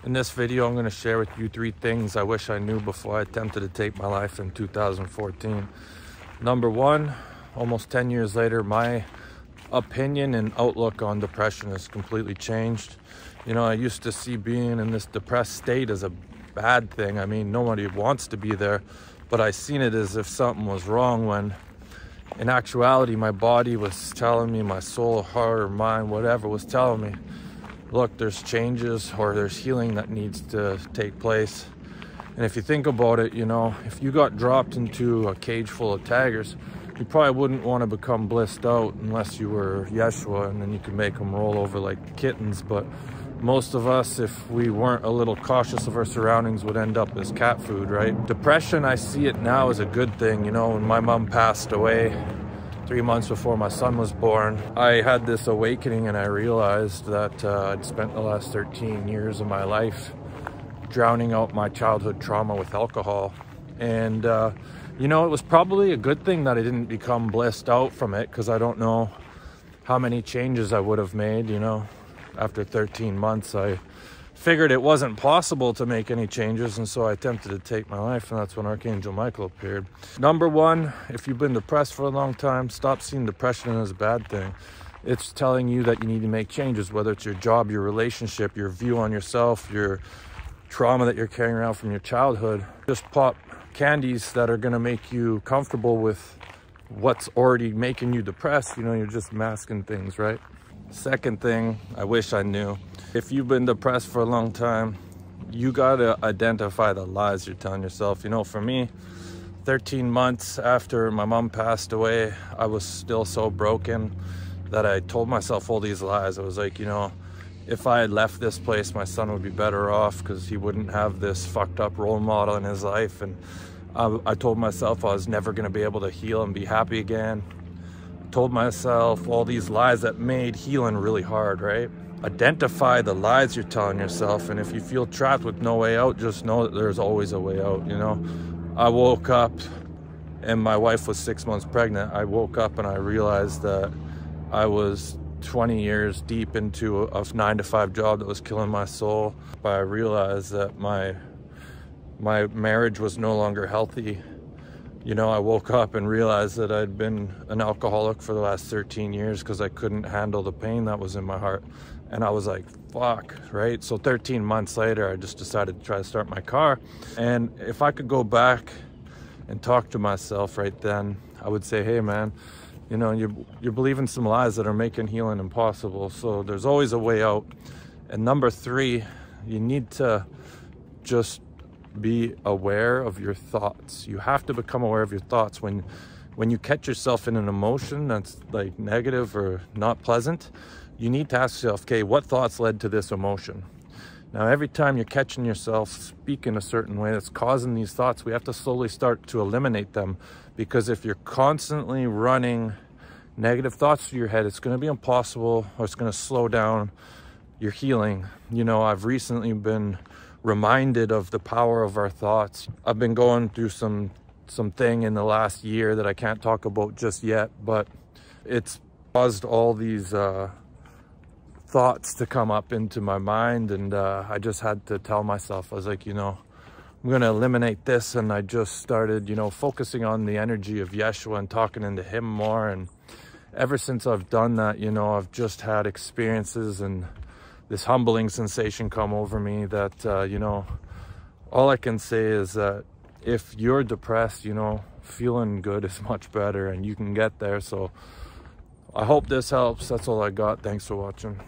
In this video, I'm going to share with you 3 things I wish I knew before I attempted to take my life in 2014. Number 1, almost 10 years later, my opinion and outlook on depression has completely changed. You know, I used to see being in this depressed state as a bad thing. I mean, nobody wants to be there, but I seen it as if something was wrong, when in actuality, my body was telling me, my soul, heart, or mind, whatever, was telling me, look, there's changes or there's healing that needs to take place. And if you think about it, you know, if you got dropped into a cage full of tigers, you probably wouldn't want to become blissed out unless you were Yeshua, and then you could make them roll over like kittens. But most of us, if we weren't a little cautious of our surroundings, would end up as cat food, right? Depression, I see it now as a good thing. You know, when my mom passed away 3 months before my son was born, I had this awakening, and I realized that I'd spent the last 13 years of my life drowning out my childhood trauma with alcohol. And you know, it was probably a good thing that I didn't become blissed out from it, because I don't know how many changes I would have made. You know, after 13 months, I figured it wasn't possible to make any changes, and so I attempted to take my life, and that's when Archangel Michael appeared. Number 1, if you've been depressed for a long time, stop seeing depression as a bad thing. It's telling you that you need to make changes, whether it's your job, your relationship, your view on yourself, your trauma that you're carrying around from your childhood. Just pop candies that are going to make you comfortable with what's already making you depressed. You know, you're just masking things, right? Second thing I wish I knew, if you've been depressed for a long time, you got to identify the lies you're telling yourself. You know, for me, 13 months after my mom passed away, I was still so broken that I told myself all these lies. I was like, you know, if I had left this place, my son would be better off because he wouldn't have this fucked up role model in his life. And I told myself I was never going to be able to heal and be happy again. Told myself all these lies that made healing really hard, right? Identify the lies you're telling yourself, and if you feel trapped with no way out, just know that there's always a way out. You know, I woke up and my wife was 6 months pregnant. I woke up and I realized that I was 20 years deep into a 9-to-5 job that was killing my soul. But I realized that my marriage was no longer healthy. You know, I woke up and realized that I'd been an alcoholic for the last 13 years because I couldn't handle the pain that was in my heart. And I was like, fuck, right? So 13 months later, I just decided to try to start my car. And if I could go back and talk to myself right then, I would say, hey man, you know, you're believing some lies that are making healing impossible. So there's always a way out. And number 3, you need to just be aware of your thoughts. You have to become aware of your thoughts. When you catch yourself in an emotion that's like negative or not pleasant, you need to ask yourself, okay, what thoughts led to this emotion? Now, every time you're catching yourself speaking a certain way that's causing these thoughts, we have to slowly start to eliminate them. Because if you're constantly running negative thoughts through your head, it's going to be impossible, or it's going to slow down your healing. You know, I've recently been reminded of the power of our thoughts. I've been going through something in the last year that I can't talk about just yet, but it's caused all these thoughts to come up into my mind, and I just had to tell myself, I was like, you know, I'm going to eliminate this. And I just started, you know, focusing on the energy of Yeshua and talking into him more. And ever since I've done that, you know, I've just had experiences and this humbling sensation come over me that, you know, all I can say is that if you're depressed, you know, feeling good is much better, and you can get there. So I hope this helps. That's all I got. Thanks for watching.